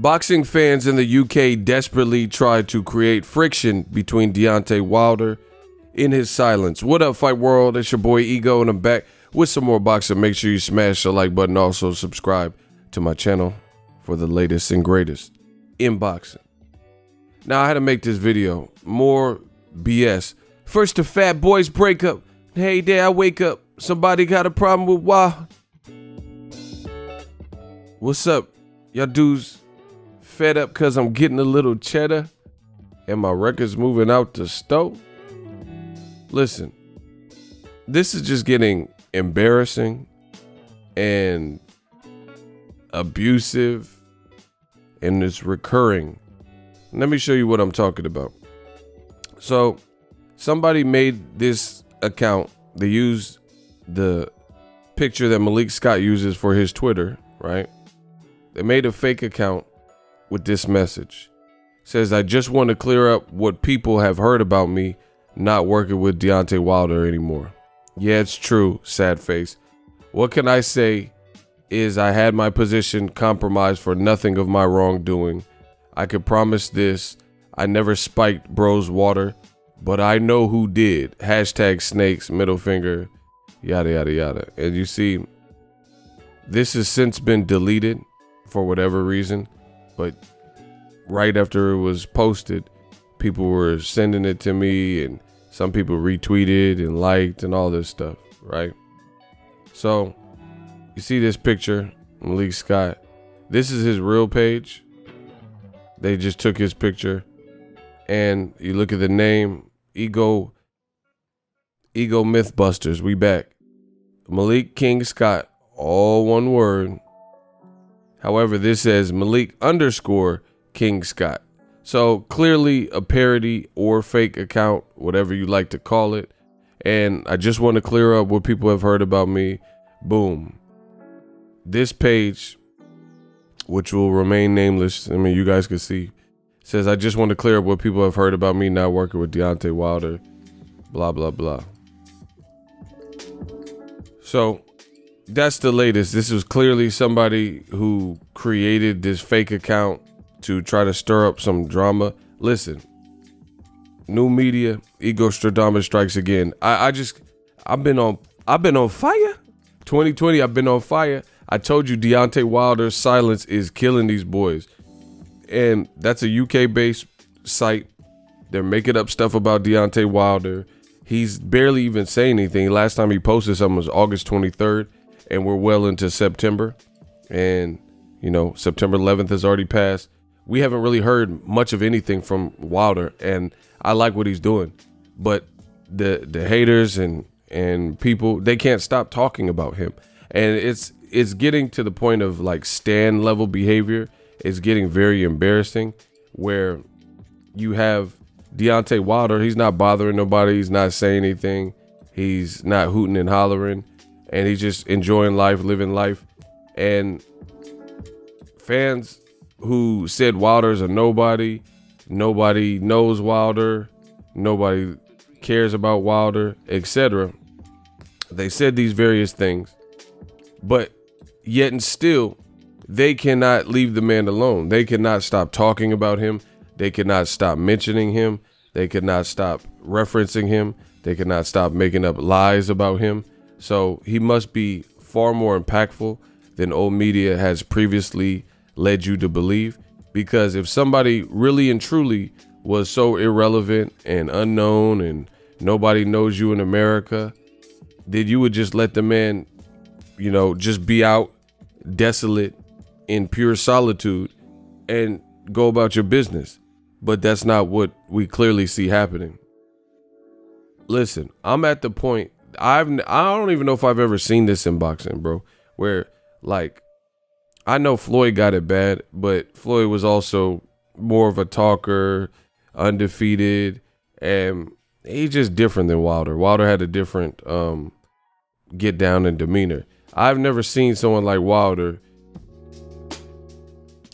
Boxing fans in the UK desperately tried to create friction between Deontay Wilder in his silence. What up, Fight World? It's your boy Ego, and I'm back with some more boxing. Make sure you smash the like button. Also, subscribe to my channel for the latest and greatest in boxing. Now, I had to make this video. More BS. First, the fat boys breakup. Hey there, I wake up. Somebody got a problem with Wild. What's up? Y'all dudes fed up because I'm getting a little cheddar and my record's moving out the stove? Listen, this is just getting embarrassing and abusive, and it's recurring. Let me show you what I'm talking about. So somebody made this account. They used the picture that Malik Scott uses for his Twitter, right? They made a fake account with this message. It says, I just want to clear up what people have heard about me not working with Deontay Wilder anymore. Yeah, it's true, sad face. What can I say is I had my position compromised for nothing of my wrongdoing. I could promise this, I never spiked bro's water, but I know who did. Hashtag snakes, middle finger, yada, yada, yada. And you see, this has since been deleted for whatever reason, but right after it was posted, people were sending it to me, and some people retweeted and liked and all this stuff, right? So you see this picture, Malik Scott. This is his real page. They just took his picture, and you look at the name, Ego Mythbusters. We back. Malik King Scott, all one word. However, this says Malik _ King Scott. So clearly a parody or fake account, whatever you like to call it. And I just want to clear up what people have heard about me. Boom. This page, which will remain nameless, I mean, you guys can see, says, I just want to clear up what people have heard about me not working with Deontay Wilder, blah, blah, blah. So that's the latest. This was clearly somebody who created this fake account to try to stir up some drama. Listen, new media, Ego Stradamus strikes again. I've been on fire. 2020, I've been on fire. I told you Deontay Wilder's silence is killing these boys. And that's a UK-based site. They're making up stuff about Deontay Wilder. He's barely even saying anything. Last time he posted something was August 23rd. And we're well into September, and you know, September 11th has already passed. We haven't really heard much of anything from Wilder, and I like what he's doing, but the haters and people, they can't stop talking about him, and it's getting to the point of like Stan level behavior. It's getting very embarrassing, where you have Deontay Wilder. He's not bothering nobody. He's not saying anything. He's not hooting and hollering. And he's just enjoying life, living life. And fans who said Wilder's a nobody knows Wilder, nobody cares about Wilder, etc. They said these various things, but yet and still, they cannot leave the man alone. They cannot stop talking about him. They cannot stop mentioning him. They cannot stop referencing him. They cannot stop making up lies about him. So he must be far more impactful than old media has previously led you to believe. Because if somebody really and truly was so irrelevant and unknown and nobody knows you in America, then you would just let the man, you know, just be out desolate in pure solitude and go about your business. But that's not what we clearly see happening. Listen, I'm at the point, I don't even know if I've ever seen this in boxing, bro, where like, I know Floyd got it bad, but Floyd was also more of a talker, undefeated, and he's just different than Wilder. Wilder had a different get down and demeanor. I've never seen someone like Wilder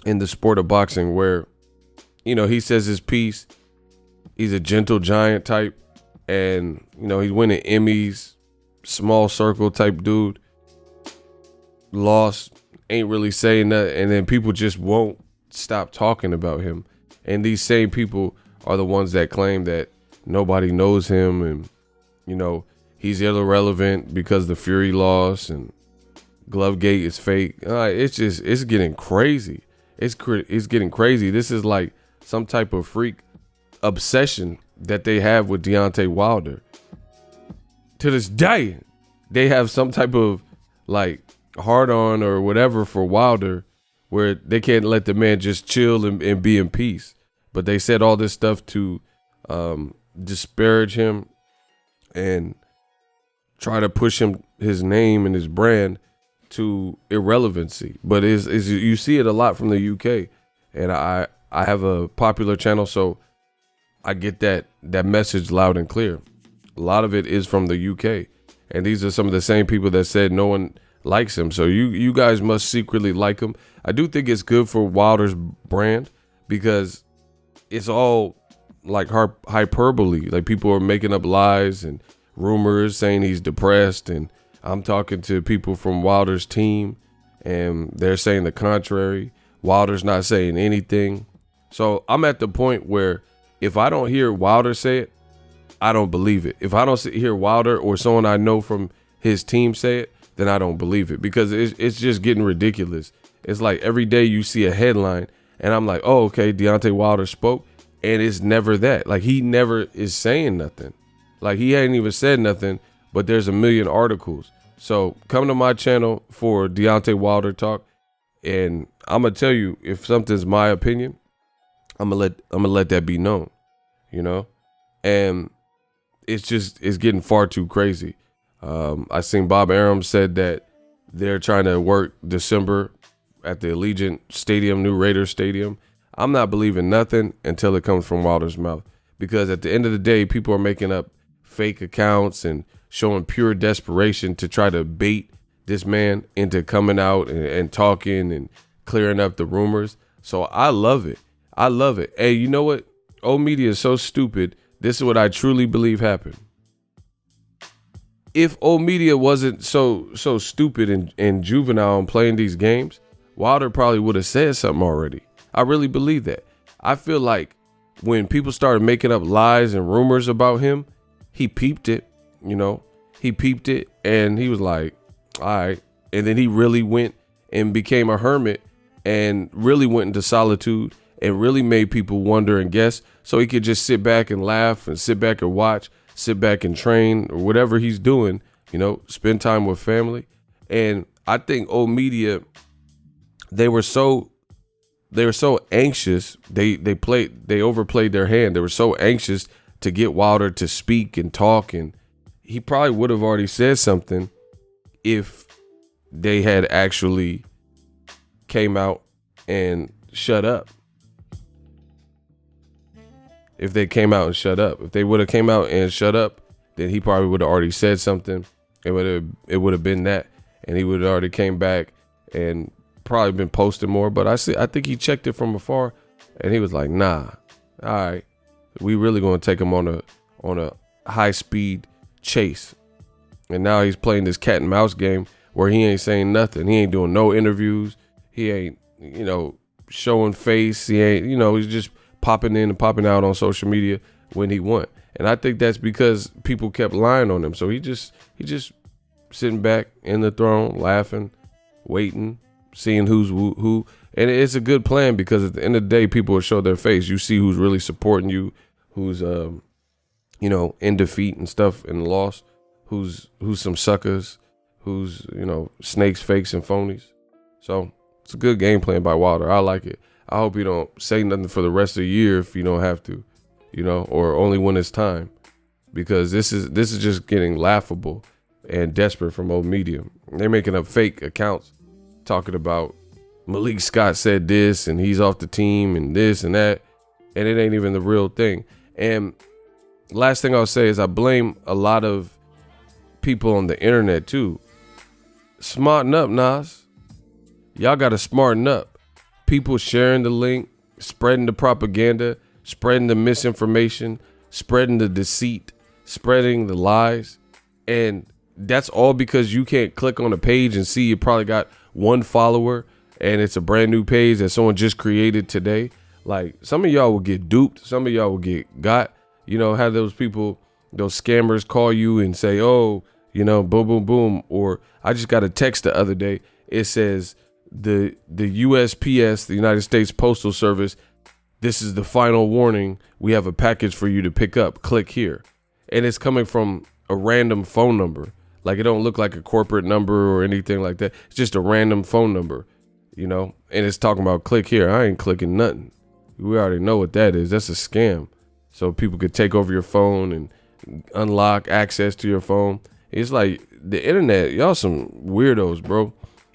in the sport of boxing where, you know, he says his piece. He's a gentle giant type. And, you know, he's winning Emmys, small circle type dude. Lost, ain't really saying that. And then people just won't stop talking about him. And these same people are the ones that claim that nobody knows him and, you know, he's irrelevant because the Fury lost and Glovegate is fake. It's getting crazy. It's getting crazy. This is like some type of freak obsession that they have with Deontay Wilder. To this day, they have some type of like hard on or whatever for Wilder, where they can't let the man just chill and be in peace. But they said all this stuff to disparage him and try to push his name and his brand to irrelevancy. But is you see it a lot from the UK, and I have a popular channel, so I get that message loud and clear. A lot of it is from the UK, and these are some of the same people that said no one likes him. So you guys must secretly like him. I do think it's good for Wilder's brand because it's all like hyperbole. Like people are making up lies and rumors saying he's depressed, and I'm talking to people from Wilder's team and they're saying the contrary. Wilder's not saying anything. So I'm at the point where if I don't hear Wilder say it, I don't believe it. If I don't hear Wilder or someone I know from his team say it, then I don't believe it, because it's just getting ridiculous. It's like every day you see a headline and I'm like, oh, okay, Deontay Wilder spoke, and it's never that. Like he never is saying nothing. Like he hadn't even said nothing, but there's a million articles. So come to my channel for Deontay Wilder talk, and I'm gonna tell you if something's my opinion, I'm gonna let that be known, you know. And it's getting far too crazy. I seen Bob Arum said that they're trying to work December at the Allegiant Stadium, new Raiders Stadium. I'm not believing nothing until it comes from Wilder's mouth, because at the end of the day, people are making up fake accounts and showing pure desperation to try to bait this man into coming out and talking and clearing up the rumors. So I love it. I love it. Hey, you know what? Old media is so stupid. This is what I truly believe happened. If old media wasn't so stupid and juvenile and playing these games, Wilder probably would have said something already. I really believe that. I feel like when people started making up lies and rumors about him, he peeped it, you know. He peeped it and he was like, all right. And then he really went and became a hermit and really went into solitude and really made people wonder and guess, so he could just sit back and laugh and sit back and watch, sit back and train or whatever he's doing, you know, spend time with family. And I think old media, they were so anxious. They overplayed their hand. They were so anxious to get Wilder to speak and talk, and he probably would have already said something if they had actually came out and shut up. If they came out and shut up, if they would have came out and shut up, then he probably would have already said something. It would have been that, and he would have already came back and probably been posting more. But I think he checked it from afar, and he was like, nah, all right, we really gonna take him on a high speed chase. And now he's playing this cat and mouse game where he ain't saying nothing. He ain't doing no interviews. He ain't, you know, showing face. He ain't, you know, he's just popping in and popping out on social media when he won. And I think that's because people kept lying on him. So he just sitting back in the throne, laughing, waiting, seeing who's who. And it's a good plan, because at the end of the day, people will show their face. You see who's really supporting you, who's you know, in defeat and stuff and lost, who's some suckers, who's, you know, snakes, fakes, and phonies. So it's a good game plan by Wilder. I like it. I hope you don't say nothing for the rest of the year if you don't have to, you know, or only when it's time, because this is just getting laughable and desperate from old media. They're making up fake accounts talking about Malik Scott said this and he's off the team and this and that, and it ain't even the real thing. And last thing I'll say is I blame a lot of people on the internet too. Smarten up, Nas. Y'all got to smarten up. People sharing the link, spreading the propaganda, spreading the misinformation, spreading the deceit, spreading the lies. And that's all because you can't click on a page and see you probably got one follower and it's a brand new page that someone just created today, like some of y'all will get duped. Some of y'all will get got, you know, have those people, those scammers call you and say, oh, you know, boom, boom, boom. Or I just got a text the other day. It says the USPS, the United States Postal Service, this is the final warning. We have a package for you to pick up. Click here. And it's coming from a random phone number. Like, it don't look like a corporate number or anything like that. It's just a random phone number, you know, and it's talking about click here. I ain't clicking nothing. We already know what that is. That's a scam. So people could take over your phone and unlock access to your phone. It's like the internet, y'all some weirdos, bro.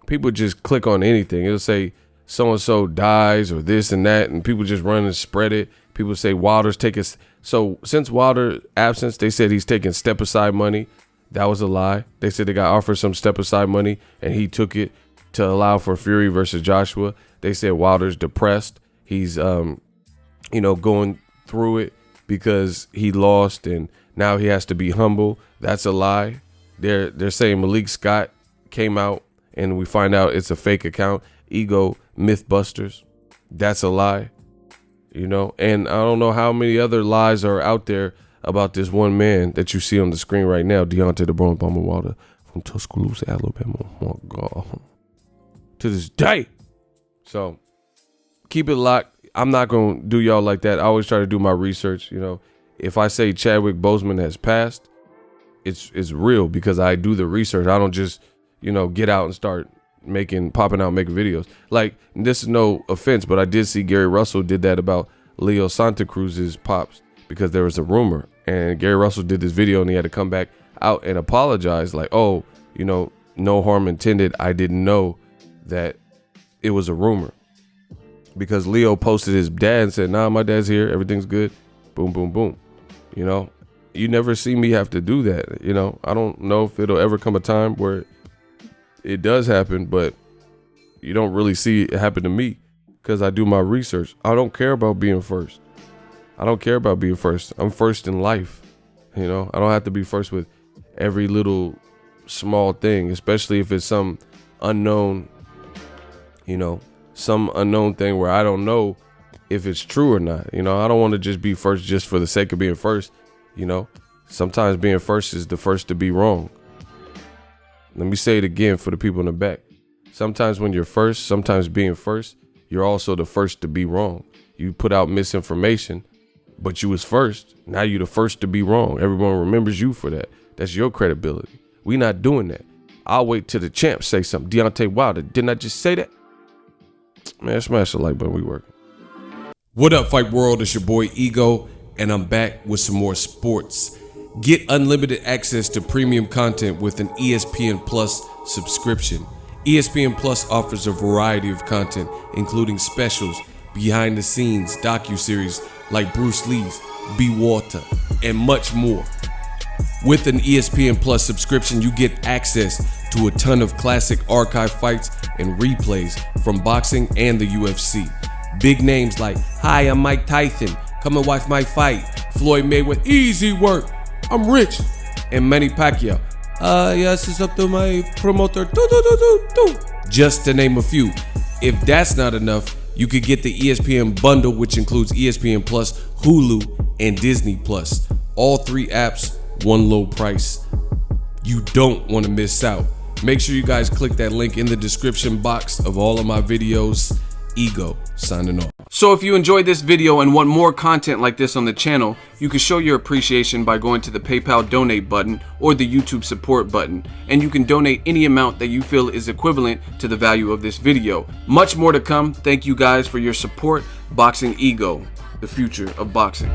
People just click on anything. It'll say so-and-so dies or this and that, and people just run and spread it. People say Wilder's taking. So since Wilder's absence, they said he's taking step-aside money. That was a lie. They said they got offered some step-aside money, and he took it to allow for Fury versus Joshua. They said Wilder's depressed. He's, you know, going through it because he lost, and now he has to be humble. That's a lie. They're saying Malik Scott came out, and we find out it's a fake account. Ego Mythbusters. That's a lie. You know, and I don't know how many other lies are out there about this one man that you see on the screen right now, Deontay the Bronx Bomber Wilder from Tuscaloosa, Alabama. Oh my God. To this day. So keep it locked. I'm not going to do y'all like that. I always try to do my research. You know, if I say Chadwick Boseman has passed, it's real because I do the research. I don't just, you know, get out and start popping out, making videos. Like, this is no offense, but I did see Gary Russell did that about Leo Santa Cruz's pops because there was a rumor, and Gary Russell did this video and he had to come back out and apologize. Like, oh, you know, no harm intended. I didn't know that it was a rumor because Leo posted his dad and said, nah, my dad's here. Everything's good. Boom, boom, boom. You know, you never see me have to do that. You know, I don't know if it'll ever come a time where it does happen, but you don't really see it happen to me because I do my research. I don't care about being first. I don't care about being first. I'm first in life. You know, I don't have to be first with every little small thing, especially if it's some unknown, you know, some unknown thing where I don't know if it's true or not. You know, I don't want to just be first just for the sake of being first. You know, sometimes being first is the first to be wrong. Let me say it again for the people in the back. Sometimes when you're first, sometimes being first, you're also the first to be wrong. You put out misinformation, but you was first. Now you're the first to be wrong. Everyone remembers you for that. That's your credibility. We not doing that. I'll wait till the champ say something. Deontay Wilder, didn't I just say that? Man, smash the like button. We working. What up, Fight World? It's your boy Ego, and I'm back with some more sports. Get unlimited access to premium content with an ESPN Plus subscription. ESPN Plus offers a variety of content, including specials, behind the scenes, docuseries like Bruce Lee's Be Water, and much more. With an ESPN Plus subscription, you get access to a ton of classic archive fights and replays from boxing and the UFC. Big names like, hi, I'm Mike Tyson, come and watch my fight. Floyd Mayweather, easy work. I'm rich. And Manny Pacquiao. Yes, it's up to my promoter. Just to name a few. If that's not enough, you could get the ESPN bundle, which includes ESPN Plus, Hulu, and Disney Plus. All three apps, one low price. You don't want to miss out. Make sure you guys click that link in the description box of all of my videos. Ego, signing off. So if you enjoyed this video and want more content like this on the channel, you can show your appreciation by going to the PayPal donate button or the YouTube support button, and you can donate any amount that you feel is equivalent to the value of this video. Much more to come. Thank you guys for your support. Boxing Ego, the future of boxing.